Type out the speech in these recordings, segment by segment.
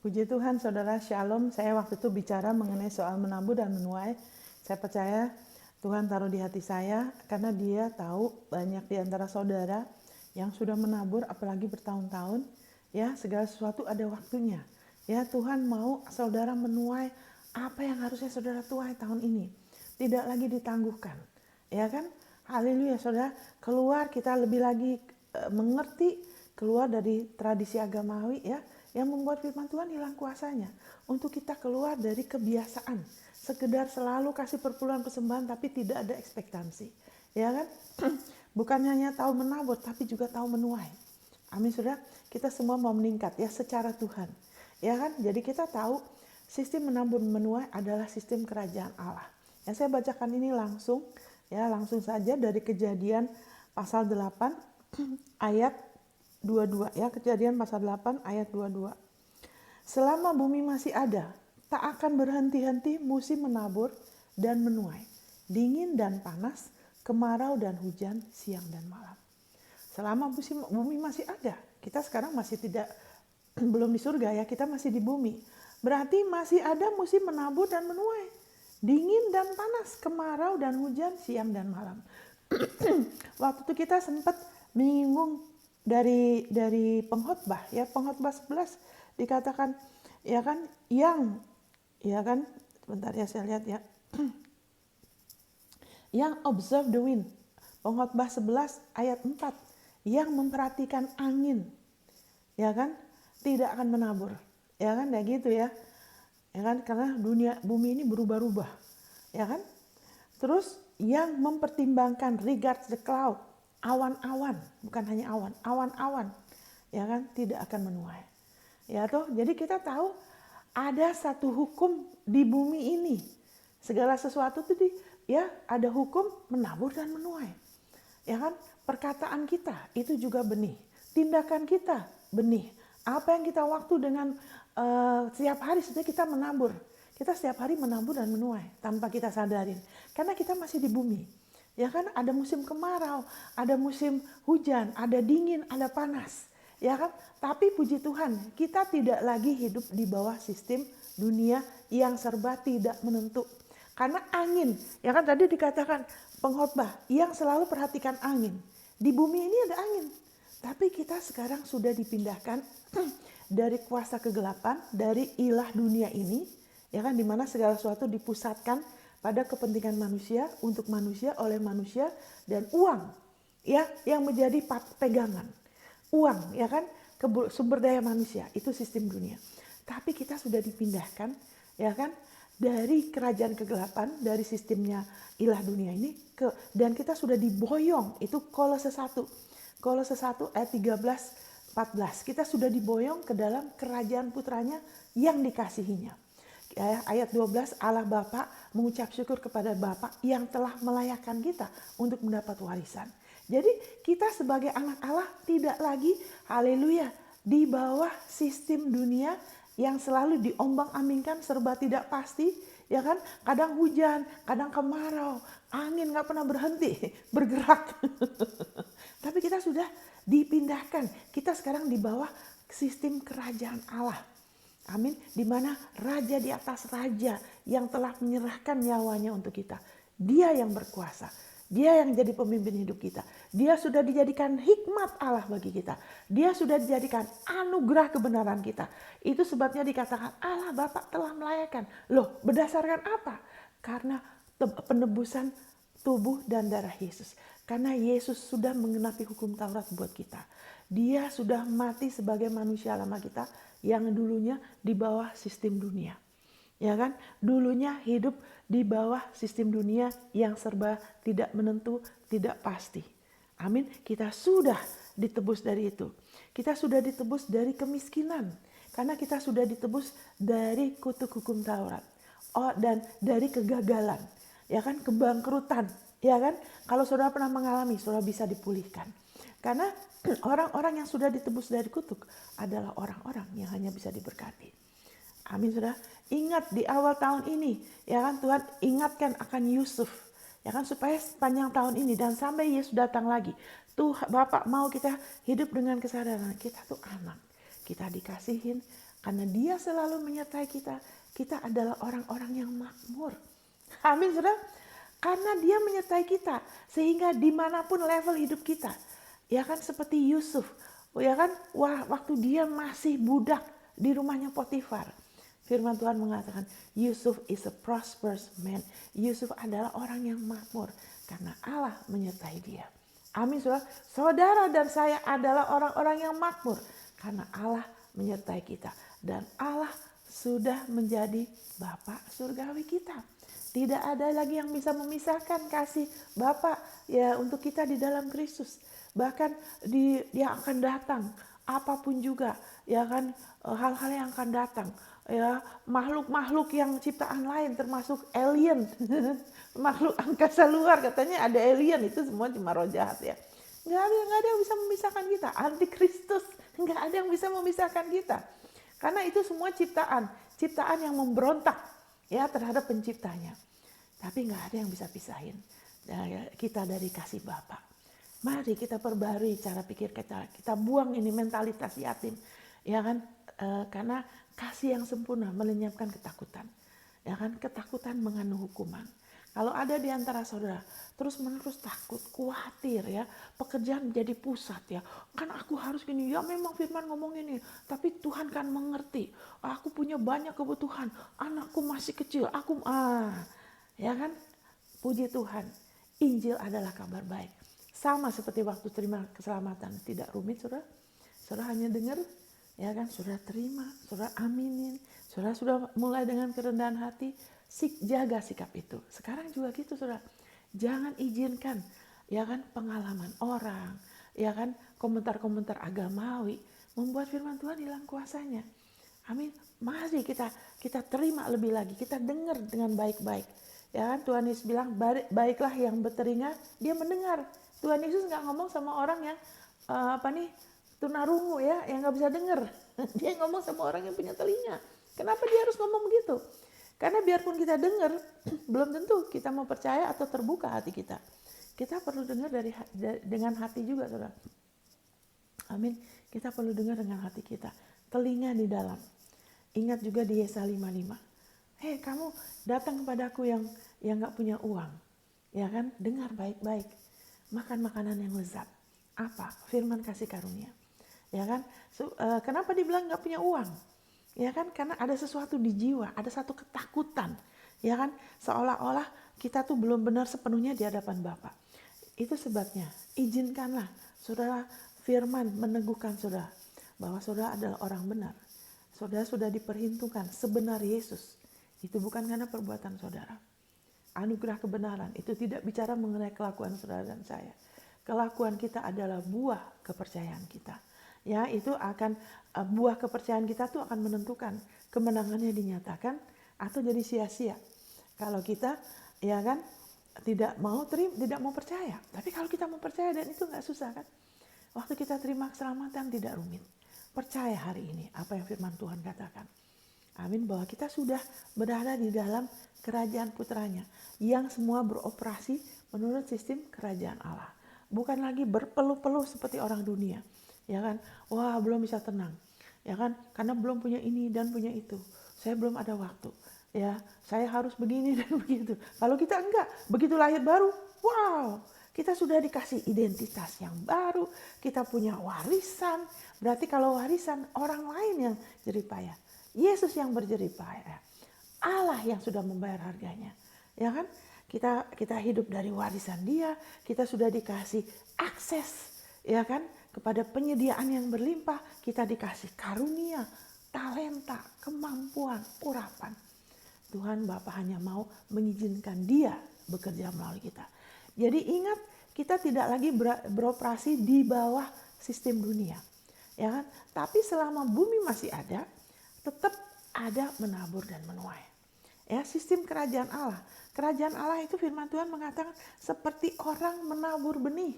Puji Tuhan, saudara, shalom. Saya waktu itu bicara mengenai soal menabur dan menuai. Saya percaya Tuhan taruh di hati saya karena Dia tahu banyak di antara saudara yang sudah menabur, apalagi bertahun-tahun. Ya, segala sesuatu ada waktunya. Ya, Tuhan mau saudara menuai apa yang harusnya saudara tuai tahun ini. Tidak lagi ditangguhkan. Ya kan? Haleluya, saudara. Keluar kita lebih lagi mengerti, keluar dari tradisi agamawi ya, yang membuat firman Tuhan hilang kuasanya. Untuk kita keluar dari kebiasaan, sekedar selalu kasih perpuluhan persembahan tapi tidak ada ekspektasi. Ya kan? Bukan hanya tahu menabur tapi juga tahu menuai. Amin, saudara. Kita semua mau meningkat ya secara Tuhan. Ya kan? Jadi kita tahu sistem menabur menuai adalah sistem kerajaan Allah. Yang saya bacakan ini langsung saja dari Kejadian pasal 8 ayat 22 ya, Kejadian pasal 8 ayat 22. Selama bumi masih ada, tak akan berhenti-henti musim menabur dan menuai, dingin dan panas, kemarau dan hujan, siang dan malam. Selama musim bumi masih ada, kita sekarang masih belum di surga ya, kita masih di bumi. Berarti masih ada musim menabur dan menuai, dingin dan panas, kemarau dan hujan, siang dan malam. Waktu itu kita sempat menyinggung dari pengkhotbah ya, pengkhotbah 11 dikatakan ya kan, sebentar ya saya lihat ya. Yang observe the wind, pengkhotbah 11 ayat 4, yang memperhatikan angin ya kan tidak akan menabur ya kan, kayak gitu ya kan, karena bumi ini berubah-ubah ya kan. Terus yang mempertimbangkan regards the cloud, awan-awan, bukan hanya awan-awan ya kan, tidak akan menuai. Ya toh, jadi kita tahu ada satu hukum di bumi ini. Segala sesuatu itu ada hukum menabur dan menuai. Ya kan? Perkataan kita itu juga benih. Tindakan kita benih. Apa yang kita waktu dengan setiap hari sebenarnya kita menabur. Kita setiap hari menabur dan menuai tanpa kita sadarin. Karena kita masih di bumi. Ya kan, ada musim kemarau, ada musim hujan, ada dingin, ada panas. Ya kan? Tapi puji Tuhan, kita tidak lagi hidup di bawah sistem dunia yang serba tidak menentu. Karena angin, ya kan tadi dikatakan pengkhotbah yang selalu perhatikan angin. Di bumi ini ada angin. Tapi kita sekarang sudah dipindahkan dari kuasa kegelapan, dari ilah dunia ini, ya kan, dimana segala sesuatu dipusatkan pada kepentingan manusia, untuk manusia, oleh manusia, dan uang ya yang menjadi pegangan. Uang ya kan, sumber daya manusia, itu sistem dunia. Tapi kita sudah dipindahkan ya kan dari kerajaan kegelapan, dari sistemnya ilah dunia ini dan kita sudah diboyong, itu Kolose 1 ayat 13-14. Kita sudah diboyong ke dalam kerajaan putranya yang dikasihinya. Ayat 12, Allah Bapa mengucap syukur kepada Bapa yang telah melayakkan kita untuk mendapat warisan. Jadi kita sebagai anak Allah tidak lagi, haleluya, di bawah sistem dunia yang selalu diombang-ambingkan, serba tidak pasti, ya kan? Kadang hujan, kadang kemarau, angin gak pernah berhenti bergerak. Tapi kita sudah dipindahkan, kita sekarang di bawah sistem kerajaan Allah. Amin. Di mana raja di atas raja yang telah menyerahkan nyawanya untuk kita. Dia yang berkuasa. Dia yang jadi pemimpin hidup kita. Dia sudah dijadikan hikmat Allah bagi kita. Dia sudah dijadikan anugerah kebenaran kita. Itu sebabnya dikatakan Allah Bapa telah melayakkan. Loh, berdasarkan apa? Karena penebusan tubuh dan darah Yesus. Karena Yesus sudah mengenapi hukum Taurat buat kita. Dia sudah mati sebagai manusia lama kita yang dulunya di bawah sistem dunia. Ya kan? Dulunya hidup di bawah sistem dunia yang serba tidak menentu, tidak pasti. Amin. Kita sudah ditebus dari itu. Kita sudah ditebus dari kemiskinan. Karena kita sudah ditebus dari kutuk hukum Taurat. Dan dari kegagalan. Ya kan? Kebangkrutan. Ya kan? Kalau saudara pernah mengalami, saudara bisa dipulihkan. Karena orang-orang yang sudah ditebus dari kutuk adalah orang-orang yang hanya bisa diberkati. Amin, saudara. Ingat di awal tahun ini, ya kan, Tuhan ingatkan akan Yusuf, ya kan, supaya sepanjang tahun ini dan sampai Yesus datang lagi, Tuhan Bapak mau kita hidup dengan kesadaran kita tuh anak. kita dikasihin, karena Dia selalu menyertai kita. Kita adalah orang-orang yang makmur. Amin, saudara. Karena Dia menyertai kita, sehingga dimanapun level hidup kita, ya kan, seperti Yusuf, ya kan, waktu dia masih budak di rumahnya Potifar, firman Tuhan mengatakan Yusuf is a prosperous man. Yusuf adalah orang yang makmur karena Allah menyertai dia. Amin, saudara. Saudara dan saya adalah orang-orang yang makmur karena Allah menyertai kita, dan Allah sudah menjadi Bapa surgawi kita. Tidak ada lagi yang bisa memisahkan kasih Bapa ya untuk kita di dalam Kristus. Bahkan Dia akan datang apapun juga, ya kan, hal-hal yang akan datang, ya, makhluk-makhluk yang ciptaan lain termasuk alien, makhluk angkasa luar, katanya ada alien, itu semua cuma roh jahat ya. Nggak ada yang bisa memisahkan kita. Antikristus, nggak ada yang bisa memisahkan kita. Karena itu semua ciptaan yang memberontak ya terhadap penciptanya. Tapi nggak ada yang bisa pisahin kita dari kasih Bapa. Mari kita perbarui cara pikir kita. Kita buang ini mentalitas yatim, ya kan? Karena kasih yang sempurna melenyapkan ketakutan, ya kan? Ketakutan mengandung hukuman. Kalau ada di antara saudara terus-menerus takut, khawatir ya, pekerjaan menjadi pusat ya. Kan aku harus gini, ya memang firman ngomong ini, tapi Tuhan kan mengerti. Aku punya banyak kebutuhan, anakku masih kecil, ya kan? Puji Tuhan, Injil adalah kabar baik. Sama seperti waktu terima keselamatan, tidak rumit, saudara. Saudara hanya dengar, ya kan? Saudara terima, saudara aminin, saudara sudah mulai dengan kerendahan hati. Jaga sikap itu. Sekarang juga gitu, saudara. Jangan izinkan, ya kan, pengalaman orang, ya kan, komentar-komentar agamawi membuat firman Tuhan hilang kuasanya. Amin. Mari kita terima lebih lagi, kita dengar dengan baik-baik. Ya kan, Tuhan Yesus bilang, baiklah yang bertelinga, dia mendengar. Tuhan Yesus nggak ngomong sama orang yang tunarungu ya, yang nggak bisa dengar. Dia ngomong sama orang yang punya telinga. Kenapa dia harus ngomong begitu? Karena biarpun kita dengar, belum tentu kita mau percaya atau terbuka hati kita. Kita perlu dengar dengan hati juga, saudara. Amin. Kita perlu dengar dengan hati kita. Telinga di dalam. Ingat juga di Yesaya 55. Hei, kamu datang kepadaku yang gak punya uang. Ya kan? Dengar baik-baik. Makan makanan yang lezat. Apa? Firman kasih karunia. Ya kan? Kenapa dibilang gak punya uang? Ya kan, karena ada sesuatu di jiwa, ada satu ketakutan, ya kan, seolah-olah kita tuh belum benar sepenuhnya di hadapan Bapa. Itu sebabnya, izinkanlah saudara firman meneguhkan saudara bahwa saudara adalah orang benar. Saudara sudah diperhitungkan sebenar Yesus. Itu bukan karena perbuatan saudara. Anugerah kebenaran itu tidak bicara mengenai kelakuan saudara dan saya. Kelakuan kita adalah buah kepercayaan kita. Ya, itu akan buah kepercayaan kita tuh akan menentukan kemenangannya dinyatakan atau jadi sia-sia. Kalau kita, ya kan, tidak mau percaya. Tapi kalau kita mau percaya, dan itu nggak susah kan. Waktu kita terima keselamatan tidak rumit. Percaya hari ini apa yang firman Tuhan katakan. Amin, bahwa kita sudah berada di dalam kerajaan putranya yang semua beroperasi menurut sistem kerajaan Allah. Bukan lagi berpeluh-peluh seperti orang dunia. Ya kan, wah belum bisa tenang, ya kan, karena belum punya ini dan punya itu, saya belum ada waktu, ya saya harus begini dan begitu. Kalau kita enggak, begitu lahir baru, wow, kita sudah dikasih identitas yang baru, kita punya warisan. Berarti kalau warisan orang lain yang jerih payah, Yesus yang berjerih payah, Allah yang sudah membayar harganya, ya kan, kita hidup dari warisan Dia, kita sudah dikasih akses, ya kan, kepada penyediaan yang berlimpah. Kita dikasih karunia, talenta, kemampuan, urapan. Tuhan Bapa hanya mau mengizinkan Dia bekerja melalui kita. Jadi ingat, kita tidak lagi beroperasi di bawah sistem dunia, ya kan? Tapi selama bumi masih ada, tetap ada menabur dan menuai. Ya, sistem kerajaan Allah. Kerajaan Allah itu firman Tuhan mengatakan seperti orang menabur benih,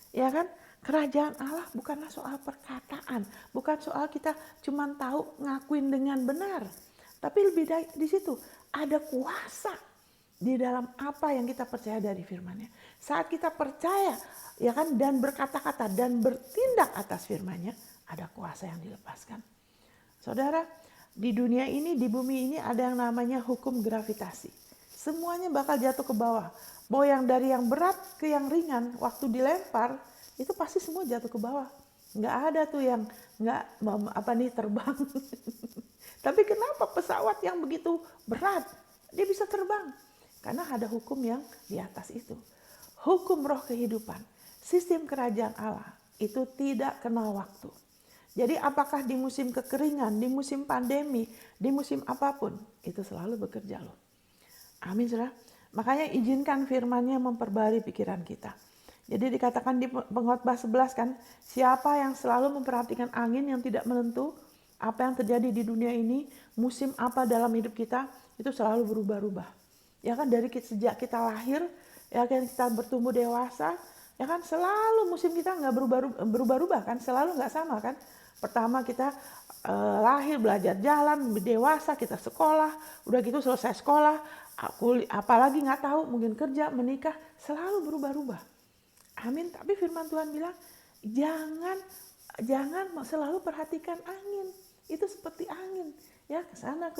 ya kan? Kerajaan Allah bukanlah soal perkataan, bukan soal kita cuma tahu ngakuin dengan benar, tapi lebih dari di situ ada kuasa di dalam apa yang kita percaya dari firman-Nya. Saat kita percaya, ya kan, dan berkata-kata dan bertindak atas firman-Nya, ada kuasa yang dilepaskan. Saudara, di dunia ini, di bumi ini ada yang namanya hukum gravitasi. Semuanya bakal jatuh ke bawah. Mau yang dari yang berat ke yang ringan, waktu dilempar, itu pasti semua jatuh ke bawah. Nggak ada tuh yang nggak terbang. Tapi kenapa pesawat yang begitu berat, dia bisa terbang? Karena ada hukum yang di atas itu. Hukum roh kehidupan, sistem kerajaan Allah, itu tidak kenal waktu. Jadi apakah di musim kekeringan, di musim pandemi, di musim apapun, itu selalu bekerja loh. Amin, saudara. Makanya izinkan firman-Nya memperbarui pikiran kita. Jadi dikatakan di Pengkhotbah 11 kan, siapa yang selalu memperhatikan angin yang tidak menentu, apa yang terjadi di dunia ini, musim apa dalam hidup kita, itu selalu berubah-ubah. Ya kan, dari sejak kita lahir, ya kan kita bertumbuh dewasa, ya kan selalu musim kita nggak berubah-ubah kan, selalu nggak sama kan. Pertama kita lahir, belajar jalan, dewasa, kita sekolah, udah gitu selesai sekolah, apalagi nggak tahu, mungkin kerja, menikah, selalu berubah-ubah. Amin. Tapi firman Tuhan bilang, jangan selalu perhatikan angin. Itu seperti angin, ya kesana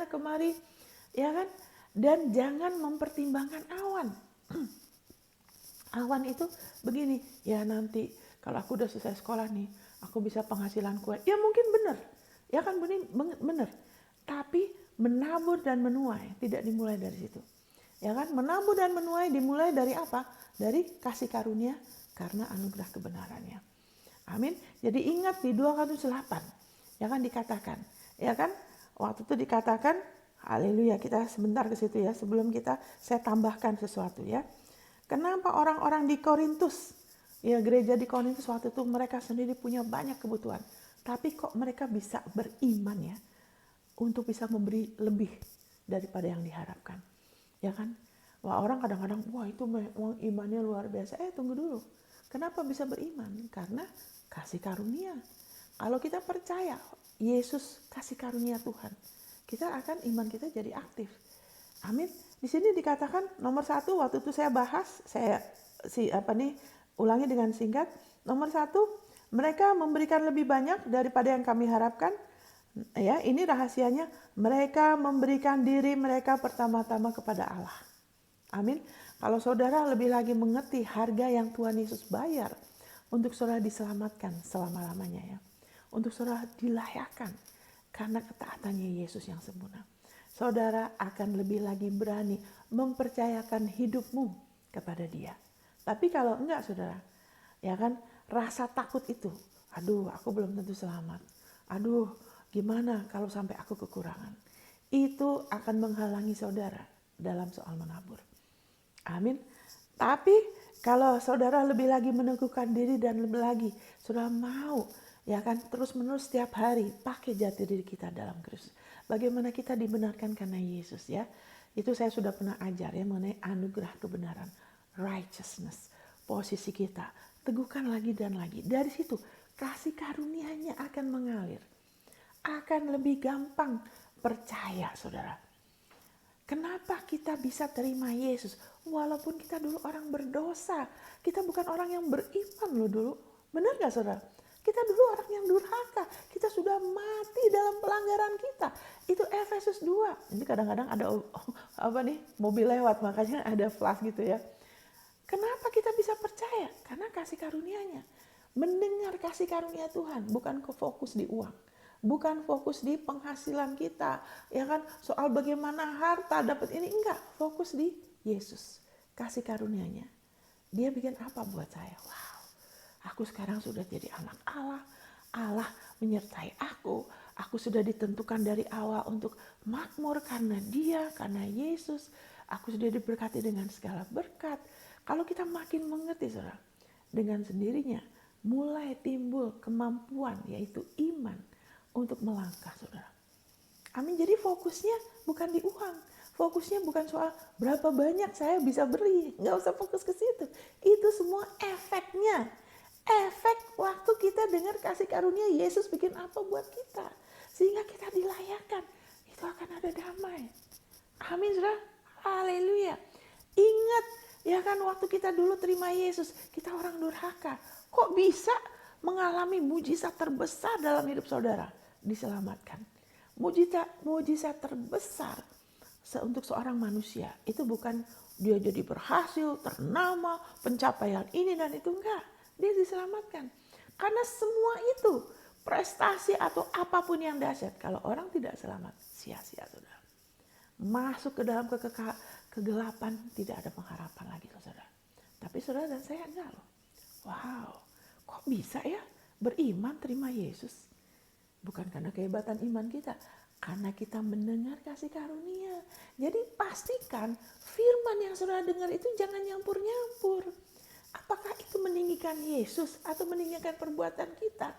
kemari, ya kan. Dan jangan mempertimbangkan awan. Awan itu begini, ya nanti kalau aku udah selesai sekolah nih, aku bisa penghasilan kue. Ya mungkin benar, ya kan benar. Tapi menabur dan menuai tidak dimulai dari situ. Ya kan, menabur dan menuai dimulai dari apa? Dari kasih karunia karena anugerah kebenarannya. Amin. Jadi ingat di 2 Korintus 8, ya kan dikatakan, ya kan? Waktu itu dikatakan, haleluya, kita sebentar ke situ ya, sebelum saya tambahkan sesuatu ya. Kenapa orang-orang di Korintus, ya gereja di Korintus waktu itu mereka sendiri punya banyak kebutuhan, tapi kok mereka bisa beriman ya, untuk bisa memberi lebih daripada yang diharapkan, ya kan? Wah, orang kadang-kadang, wah itu imannya luar biasa. Tunggu dulu, kenapa bisa beriman? Karena kasih karunia. Kalau kita percaya Yesus kasih karunia Tuhan, iman kita jadi aktif. Amin. Di sini dikatakan nomor 1, waktu itu saya bahas, ulangi dengan singkat. Nomor 1, mereka memberikan lebih banyak daripada yang kami harapkan. Ya, ini rahasianya, mereka memberikan diri mereka pertama-tama kepada Allah. Amin. Kalau saudara lebih lagi mengerti harga yang Tuhan Yesus bayar untuk saudara diselamatkan selama-lamanya ya. Untuk saudara dilayakkan karena ketaatannya Yesus yang sempurna. Saudara akan lebih lagi berani mempercayakan hidupmu kepada Dia. Tapi kalau enggak saudara, ya kan, rasa takut itu, aduh aku belum tentu selamat. Aduh gimana kalau sampai aku kekurangan. Itu akan menghalangi saudara dalam soal menabur. Amin. Tapi kalau saudara lebih lagi meneguhkan diri dan lebih lagi saudara mau, ya kan, terus-menerus setiap hari pakai jati diri kita dalam Kristus. Bagaimana kita dibenarkan karena Yesus ya. Itu saya sudah pernah ajar ya mengenai anugerah kebenaran, righteousness, posisi kita. Teguhkan lagi dan lagi. Dari situ kasih karunia-Nya akan mengalir. Akan lebih gampang percaya saudara. Kenapa kita bisa terima Yesus? Walaupun kita dulu orang berdosa. Kita bukan orang yang beriman loh dulu. Benar gak saudara? Kita dulu orang yang durhaka. Kita sudah mati dalam pelanggaran kita. Itu Efesus 2. Ini kadang-kadang ada mobil lewat, makanya ada flash gitu ya. Kenapa kita bisa percaya? Karena kasih karunia-Nya. Mendengar kasih karunia Tuhan, bukan fokus di uang. Bukan fokus di penghasilan kita, ya kan? Soal bagaimana harta dapat ini, enggak. Fokus di Yesus, kasih karunia-Nya. Dia bikin apa buat saya? Wow, aku sekarang sudah jadi anak Allah. Allah menyertai aku. Aku sudah ditentukan dari awal untuk makmur karena Dia, karena Yesus. Aku sudah diberkati dengan segala berkat. Kalau kita makin mengerti, saudara, dengan sendirinya mulai timbul kemampuan, yaitu iman untuk melangkah, saudara. Amin. Jadi fokusnya bukan di uang. Fokusnya bukan soal berapa banyak saya bisa beri. Nggak usah fokus ke situ. Itu semua efeknya. Efek waktu kita dengar kasih karunia Yesus bikin apa buat kita. Sehingga kita dilayakkan. Itu akan ada damai. Amin, saudara. Haleluya. Ingat, ya kan, waktu kita dulu terima Yesus, kita orang durhaka. Kok bisa mengalami mujizat terbesar dalam hidup saudara? diselamatkan. Mujizat terbesar untuk seorang manusia itu bukan dia jadi berhasil, ternama, pencapaian ini dan itu, enggak. Dia diselamatkan. Karena semua itu prestasi atau apapun yang dahsyat, kalau orang tidak selamat, sia-sia, saudara. Masuk ke dalam kegelapan, tidak ada pengharapan lagi, saudara. Tapi saudara dan saya enggak loh. Wow, kok bisa ya beriman terima Yesus? Bukan karena kehebatan iman kita, karena kita mendengar kasih karunia. Jadi pastikan firman yang saudara dengar itu jangan nyampur-nyampur. Apakah itu meninggikan Yesus atau meninggikan perbuatan kita?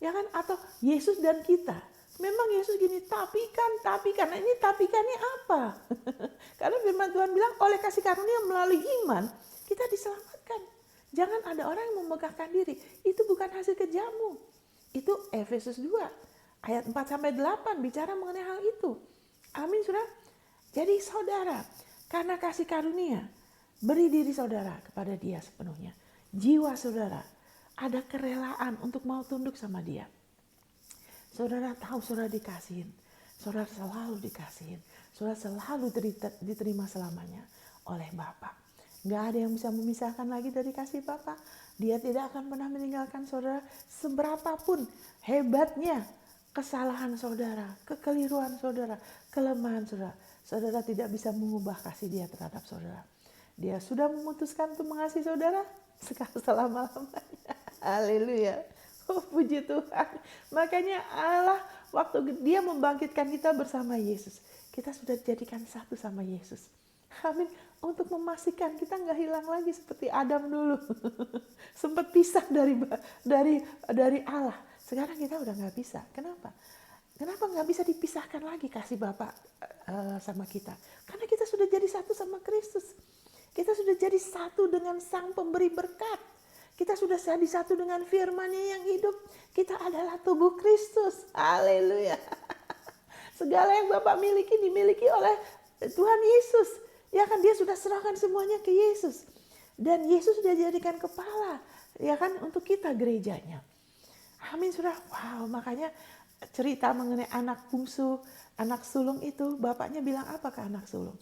Ya kan? Atau Yesus dan kita. Memang Yesus gini, tapi kan. Nah, ini tapikannya apa? Karena firman Tuhan bilang oleh kasih karunia melalui iman kita diselamatkan. Jangan ada orang yang memegahkan diri. Itu bukan hasil kerjamu. Itu Efesus 2 ayat 4-8 bicara mengenai hal itu. Amin, saudara. Jadi saudara, karena kasih karunia, beri diri saudara kepada dia sepenuhnya. Jiwa saudara, ada kerelaan untuk mau tunduk sama dia. Saudara tahu saudara dikasihin. Saudara selalu dikasihin. Saudara selalu diterima selamanya oleh Bapa. Gak ada yang bisa memisahkan lagi dari kasih Bapa. Dia tidak akan pernah meninggalkan saudara seberapapun hebatnya kesalahan saudara, kekeliruan saudara, kelemahan saudara. Saudara tidak bisa mengubah kasih dia terhadap saudara. Dia sudah memutuskan untuk mengasihi saudara selama-lamanya. Haleluya. Oh, puji Tuhan. Makanya Allah waktu dia membangkitkan kita bersama Yesus, kita sudah dijadikan satu sama Yesus. Amin. Untuk memastikan kita nggak hilang lagi seperti Adam dulu. Sempat pisah dari Allah. Sekarang kita udah nggak bisa. Kenapa? Kenapa nggak bisa dipisahkan lagi kasih Bapa sama kita? Karena kita sudah jadi satu sama Kristus. Kita sudah jadi satu dengan Sang Pemberi berkat. Kita sudah jadi satu dengan firman-Nya yang hidup. Kita adalah tubuh Kristus. Haleluya. Segala yang Bapak miliki dimiliki oleh Tuhan Yesus. Ya kan, dia sudah serahkan semuanya ke Yesus. Dan Yesus sudah jadikan kepala, ya kan, untuk kita gerejanya. Amin, saudara. Wow, makanya cerita mengenai anak bungsu, anak sulung itu, bapaknya bilang apa ke anak sulung?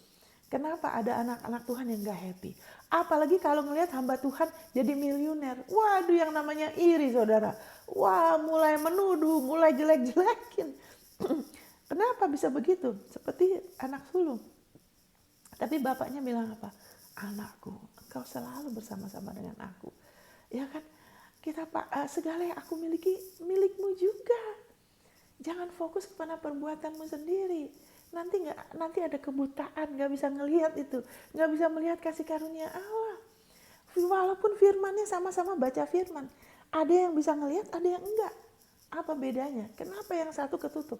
Kenapa ada anak-anak Tuhan yang gak happy? Apalagi kalau ngelihat hamba Tuhan jadi miliuner. Waduh, yang namanya iri, saudara. Wah, mulai menuduh, mulai jelek-jelekin. Kenapa bisa begitu? Seperti anak sulung. Tapi bapaknya bilang apa? Anakku, engkau selalu bersama-sama dengan aku. Ya kan? Segala yang aku miliki, milikmu juga. Jangan fokus kepada perbuatanmu sendiri. Nanti ada kebutaan, nggak bisa ngelihat itu, nggak bisa melihat kasih karunia Allah. Walaupun firmannya sama-sama baca firman, ada yang bisa ngelihat, ada yang enggak. Apa bedanya? Kenapa yang satu ketutup?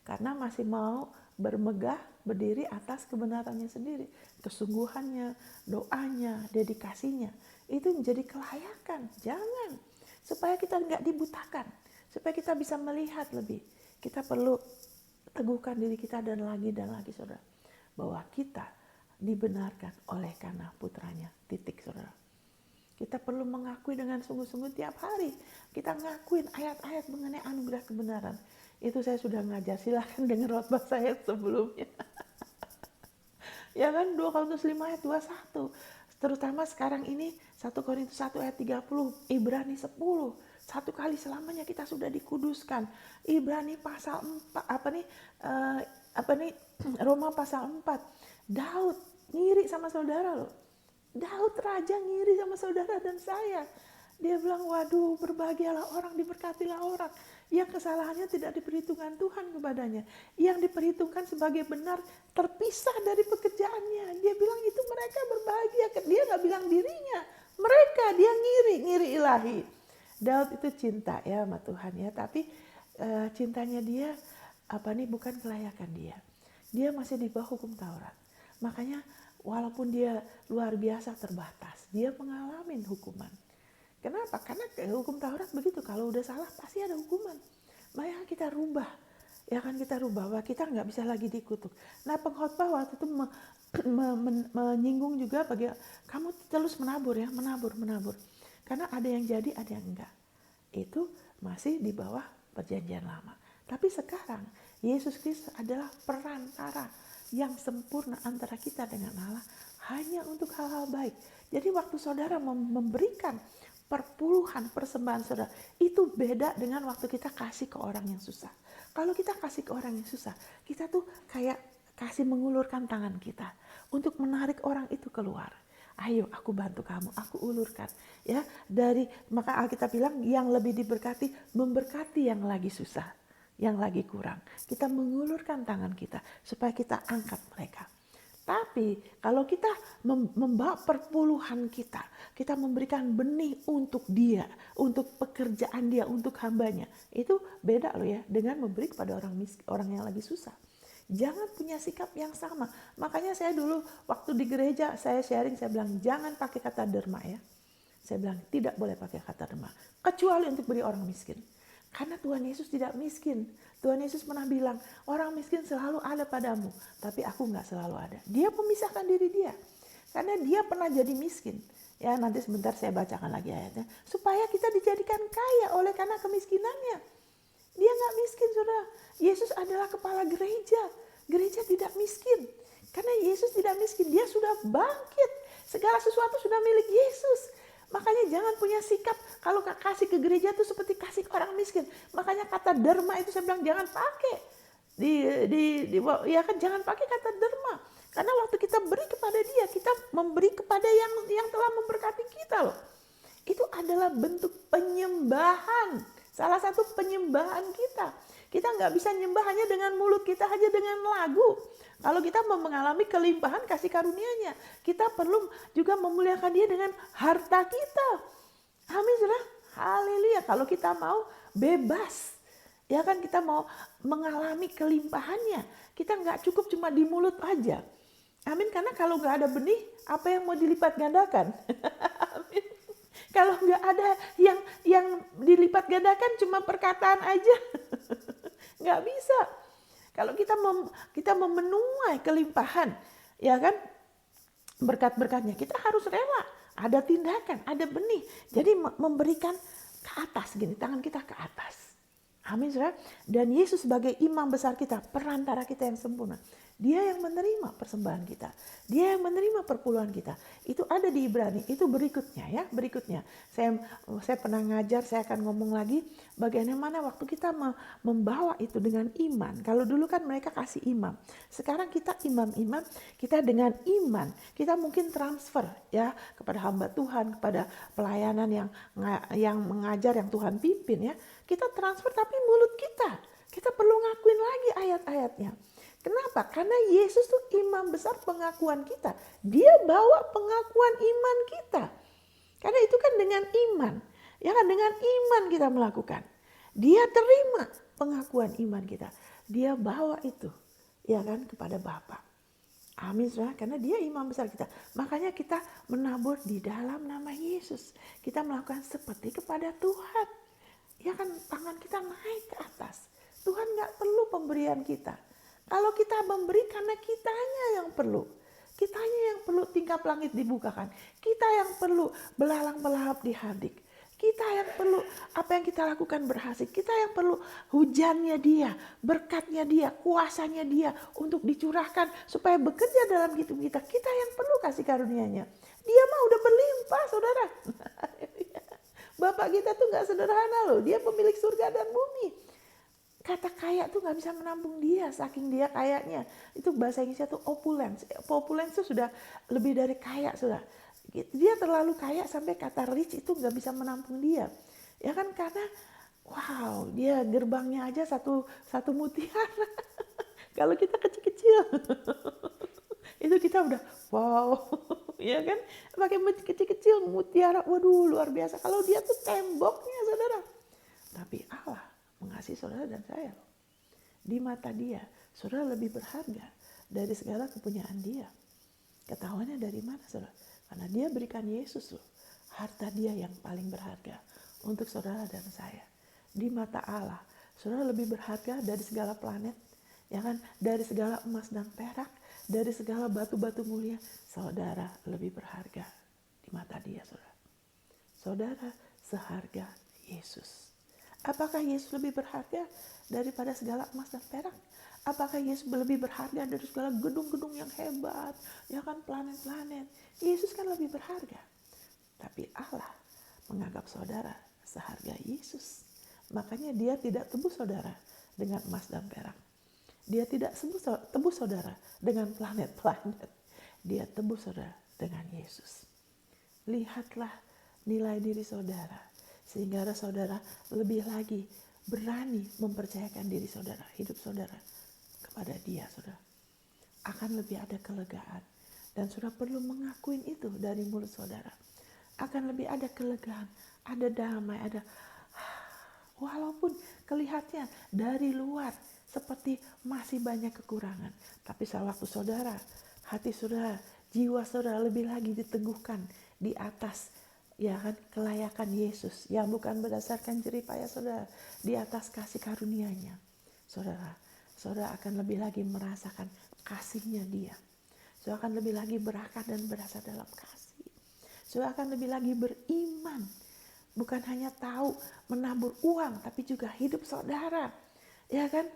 Karena masih mau bermegah, berdiri atas kebenarannya sendiri. Kesungguhannya, doanya, dedikasinya. Itu menjadi kelayakan. Jangan. Supaya kita nggak dibutakan. Supaya kita bisa melihat lebih. Kita perlu teguhkan diri kita dan lagi, saudara. Bahwa kita dibenarkan oleh karena putranya. Titik, saudara. Kita perlu mengakui dengan sungguh-sungguh tiap hari. Kita ngakuin ayat-ayat mengenai anugerah kebenaran. Itu saya sudah ngajar, silahkan dengar khotbah saya sebelumnya. Ya kan, 2 Korintus 5 ayat 21. Terutama sekarang ini 1 Korintus 1 ayat 30, Ibrani 10. Satu kali selamanya kita sudah dikuduskan. Ibrani pasal 4, Roma pasal 4. Daud ngiri sama saudara loh. Daud raja ngiri sama saudara dan saya. Dia bilang, waduh, berbahagialah orang, diberkatilah orang yang kesalahannya tidak diperhitungkan Tuhan kepadanya, yang diperhitungkan sebagai benar terpisah dari pekerjaannya. Dia bilang itu mereka berbahagia. Dia nggak bilang dirinya, mereka, dia ngiri ilahi. Daud itu cinta ya sama Tuhan ya, tapi cintanya dia bukan kelayakan dia. Dia masih di bawah hukum Taurat. Makanya walaupun dia luar biasa terbatas, dia mengalami hukuman. Kenapa? Karena hukum Taurat begitu, kalau udah salah pasti ada hukuman. Makanya kita rubah, ya kan, kita rubah bahwa kita nggak bisa lagi dikutuk. Nah, pengkhotbah waktu itu menyinggung juga bagi kamu terus menabur ya, menabur. Karena ada yang jadi, ada yang enggak. Itu masih di bawah perjanjian lama. Tapi sekarang Yesus Kristus adalah perantara yang sempurna antara kita dengan Allah hanya untuk hal-hal baik. Jadi waktu saudara memberikan perpuluhan persembahan saudara, itu beda dengan waktu kita kasih ke orang yang susah. Kalau kita kasih ke orang yang susah, kita tuh kayak kasih mengulurkan tangan kita untuk menarik orang itu keluar. Ayo aku bantu kamu, aku ulurkan. Ya, maka Alkitab bilang yang lebih diberkati memberkati yang lagi susah, yang lagi kurang. Kita mengulurkan tangan kita supaya kita angkat mereka. Tapi kalau kita membawa perpuluhan kita memberikan benih untuk dia, untuk pekerjaan dia, untuk hambanya. Itu beda loh ya dengan memberi kepada orang yang lagi susah. Jangan punya sikap yang sama. Makanya saya dulu waktu di gereja saya sharing, saya bilang jangan pakai kata derma ya. Saya bilang tidak boleh pakai kata derma. Kecuali untuk beri orang miskin. Karena Tuhan Yesus tidak miskin. Tuhan Yesus pernah bilang, orang miskin selalu ada padamu, tapi aku gak selalu ada. Dia memisahkan diri dia. Karena dia pernah jadi miskin. Ya, nanti sebentar saya bacakan lagi ayatnya. Supaya kita dijadikan kaya oleh karena kemiskinannya. Dia gak miskin, saudara. Yesus adalah kepala gereja. Gereja tidak miskin. Karena Yesus tidak miskin, dia sudah bangkit. Segala sesuatu sudah milik Yesus. Makanya jangan punya sikap kalau kasih ke gereja itu seperti kasih ke orang miskin. Makanya kata derma itu saya bilang jangan pakai. Ya kan jangan pakai kata derma. Karena waktu kita beri kepada dia, kita memberi kepada yang telah memberkati kita loh. Itu adalah bentuk penyembahan. Salah satu penyembahan kita. Kita nggak bisa nyembah hanya dengan mulut kita, hanya dengan lagu. Kalau kita mengalami kelimpahan kasih karunia-Nya, kita perlu juga memuliakan dia dengan harta kita. Amin, saudara. Haleluya. Kalau kita mau bebas, ya kan kita mau mengalami kelimpahannya. Kita nggak cukup cuma di mulut aja. Amin. Karena kalau nggak ada benih, apa yang mau dilipat gandakan? Amin. Kalau nggak ada yang dilipat gandakan cuma perkataan aja, nggak bisa. Kalau kita memenuhi kelimpahan, ya kan, berkat-berkatnya, kita harus rela. Ada tindakan, ada benih. Jadi memberikan ke atas, gini, tangan kita ke atas. Amin, saudara. Dan Yesus sebagai imam besar kita, perantara kita yang sempurna. Dia yang menerima persembahan kita. Dia yang menerima perpuluhan kita. Itu ada di Ibrani. Itu berikutnya ya. Berikutnya. Saya pernah ngajar, saya akan ngomong lagi. Bagaimana waktu kita membawa itu dengan iman. Kalau dulu kan mereka kasih imam. Sekarang kita imam-imam. Kita dengan iman. Kita mungkin transfer ya. Kepada hamba Tuhan. Kepada pelayanan yang mengajar, yang Tuhan pimpin ya. Kita transfer tapi mulut kita. Kita perlu ngakuin lagi ayat-ayatnya. Kenapa? Karena Yesus tuh imam besar pengakuan kita. Dia bawa pengakuan iman kita. Karena itu kan dengan iman. Ya kan, dengan iman kita melakukan. Dia terima pengakuan iman kita. Dia bawa itu, ya kan, kepada Bapa. Amin, saudara. Karena dia imam besar kita. Makanya kita menabur di dalam nama Yesus. Kita melakukan seperti kepada Tuhan. Ya kan, tangan kita naik ke atas. Tuhan gak perlu pemberian kita. Kalau kita memberi karena kitanya yang perlu. Kitanya yang perlu tingkap langit dibukakan. Kita yang perlu belalang-belahap dihadik. Kita yang perlu apa yang kita lakukan berhasil. Kita yang perlu hujannya dia, berkatnya dia, kuasanya dia untuk dicurahkan supaya bekerja dalam hidup kita. Kita yang perlu kasih karunia-Nya. Dia mah udah berlimpah, saudara. Bapak kita tuh gak sederhana loh. Dia pemilik surga dan bumi. Kata kaya tuh gak bisa menampung dia, saking dia kayanya. Itu bahasa Inggrisnya tuh opulence. Opulence tuh sudah lebih dari kaya, sudah. Dia terlalu kaya sampai kata rich itu gak bisa menampung dia. Ya kan, karena wow, dia gerbangnya aja satu mutiara. Kalau kita kecil-kecil, itu kita udah wow, ya kan? Pakai kecil-kecil mutiara, waduh luar biasa. Kalau dia tuh temboknya, saudara. Tapi Allah mengasihi saudara dan saya. Di mata dia, saudara lebih berharga dari segala kepunyaan dia. Ketahuannya dari mana, saudara? Karena dia berikan Yesus loh. Harta dia yang paling berharga untuk saudara dan saya. Di mata Allah, saudara lebih berharga dari segala planet. Ya kan? Dari segala emas dan perak. Dari segala batu-batu mulia. Saudara lebih berharga di mata dia, saudara. Saudara seharga Yesus. Apakah Yesus lebih berharga daripada segala emas dan perak? Apakah Yesus lebih berharga dari segala gedung-gedung yang hebat, ya kan, planet-planet? Yesus kan lebih berharga. Tapi Allah menganggap saudara seharga Yesus. Makanya dia tidak tebus saudara dengan emas dan perak. Dia tidak tebus saudara dengan planet-planet. Dia tebus saudara dengan Yesus. Lihatlah nilai diri saudara, sehingga saudara lebih lagi berani mempercayakan diri saudara, hidup saudara kepada dia, saudara. Akan lebih ada kelegaan. Dan saudara perlu mengakuin itu dari mulut saudara. Akan lebih ada kelegaan, ada damai, ada walaupun kelihatannya dari luar seperti masih banyak kekurangan. Tapi waktu saudara, hati saudara, jiwa saudara lebih lagi diteguhkan di atas, ya kan, kelayakan Yesus yang bukan berdasarkan jerih payah saudara, di atas kasih karunia-Nya. Saudara akan lebih lagi merasakan kasih-Nya Dia. Saudara akan lebih lagi berakar dan berasa dalam kasih. Saudara akan lebih lagi beriman. Bukan hanya tahu menabur uang, tapi juga hidup saudara. Ya kan?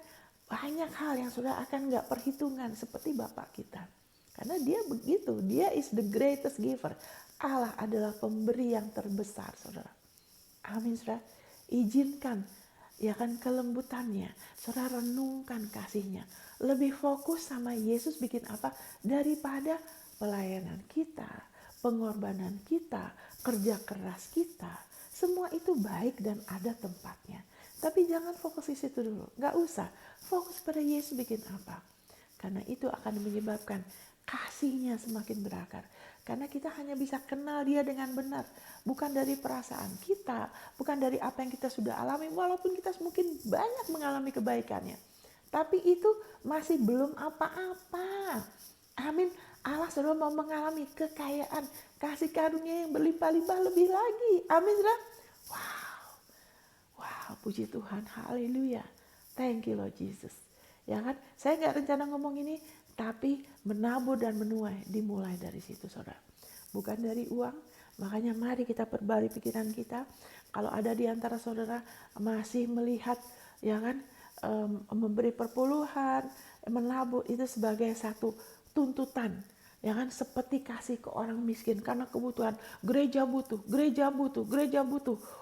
Banyak hal yang saudara akan gak perhitungan seperti Bapak kita. Karena dia begitu, dia is the greatest giver. Allah adalah pemberi yang terbesar, saudara. Amin, saudara. Izinkan, ya kan, kelembutannya. Saudara renungkan kasih-Nya. Lebih fokus sama Yesus bikin apa daripada pelayanan kita, pengorbanan kita, kerja keras kita. Semua itu baik dan ada tempatnya. Tapi jangan fokus di situ dulu. Gak usah. Fokus pada Yesus bikin apa. Karena itu akan menyebabkan kasih-Nya semakin berakar. Karena kita hanya bisa kenal Dia dengan benar. Bukan dari perasaan kita. Bukan dari apa yang kita sudah alami. Walaupun kita mungkin banyak mengalami kebaikannya. Tapi itu masih belum apa-apa. Amin. Allah sudah mau mengalami kekayaan, kasih karunia yang berlimpah-limpah lebih lagi. Amin, saudara. Wow, puji Tuhan, haleluya. Thank you Lord Jesus. Ya kan, saya gak rencana ngomong ini, tapi menabur dan menuai dimulai dari situ, saudara. Bukan dari uang, makanya mari kita perbarui pikiran kita. Kalau ada di antara saudara masih melihat, ya kan, memberi perpuluhan, menabur itu sebagai satu tuntutan, ya kan, seperti kasih ke orang miskin karena kebutuhan. Gereja butuh.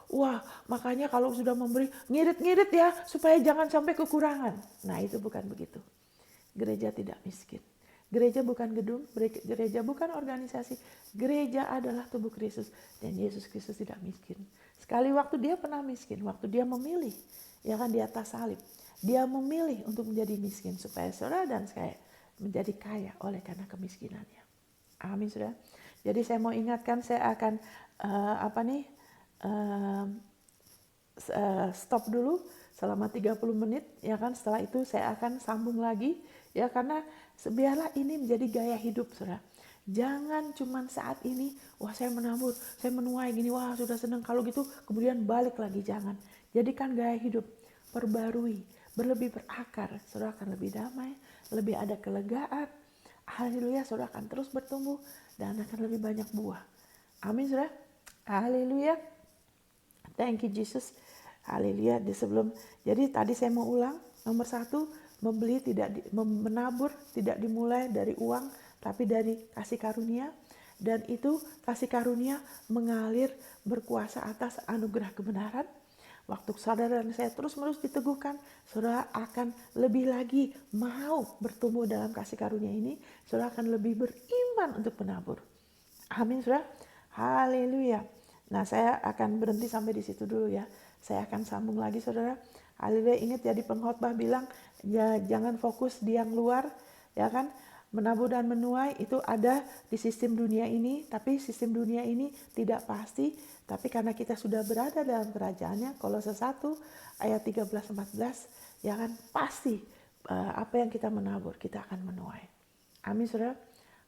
Wah, makanya kalau sudah memberi ngirit-ngirit ya supaya jangan sampai kekurangan. Nah, itu bukan begitu. Gereja tidak miskin. Gereja bukan gedung, gereja bukan organisasi. Gereja adalah tubuh Kristus dan Yesus Kristus tidak miskin. Sekali waktu Dia pernah miskin, waktu Dia memilih, ya kan, di atas salib. Dia memilih untuk menjadi miskin supaya saudara dan saya menjadi kaya oleh karena kemiskinannya. Amin, saudara. Jadi saya mau ingatkan, saya akan stop dulu selama 30 menit, ya kan. Setelah itu saya akan sambung lagi, ya, karena biarlah ini menjadi gaya hidup, saudara. Jangan cuman saat ini, wah saya menabur, saya menuai gini, wah sudah senang, kalau gitu kemudian balik lagi, jangan. Jadikan gaya hidup, perbarui, berlebih berakar, saudara akan lebih damai, lebih ada kelegaan. Haleluya, saudara akan terus bertumbuh dan akan lebih banyak buah. Amin, saudara. Haleluya. Thank you Jesus. Haleluya. Jadi tadi saya mau ulang, nomor 1, menabur tidak dimulai dari uang, tapi dari kasih karunia. Dan itu kasih karunia mengalir berkuasa atas anugerah kebenaran. Waktu saudara dan saya terus-menerus diteguhkan, saudara akan lebih lagi mau bertumbuh dalam kasih karunia ini. Saudara akan lebih beriman untuk menabur. Amin, saudara. Haleluya. Nah, saya akan berhenti sampai di situ dulu ya. Saya akan sambung lagi, saudara. Haleluya. Ingat ya, di pengkhotbah bilang, ya, jangan fokus di yang luar, ya kan. Menabur dan menuai itu ada di sistem dunia ini, tapi sistem dunia ini tidak pasti. Tapi karena kita sudah berada dalam kerajaannya, Kolose 1 ayat 13-14, ya kan, pasti apa yang kita menabur, kita akan menuai. Amin, saudara.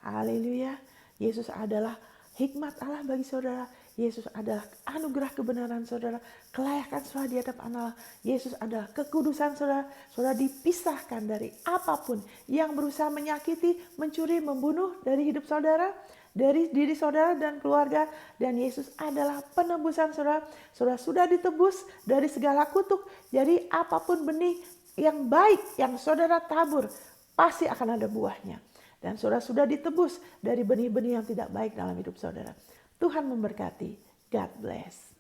Haleluya. Yesus adalah hikmat Allah bagi saudara. Yesus adalah anugerah kebenaran saudara. Kelayakan saudara di hadapan Allah. Yesus adalah kekudusan saudara. Saudara dipisahkan dari apapun yang berusaha menyakiti, mencuri, membunuh dari hidup saudara. dari diri saudara dan keluarga, dan Yesus adalah penebusan saudara. Saudara sudah ditebus dari segala kutuk. Jadi apapun benih yang baik yang saudara tabur, pasti akan ada buahnya. Dan saudara sudah ditebus dari benih-benih yang tidak baik dalam hidup saudara. Tuhan memberkati. God bless.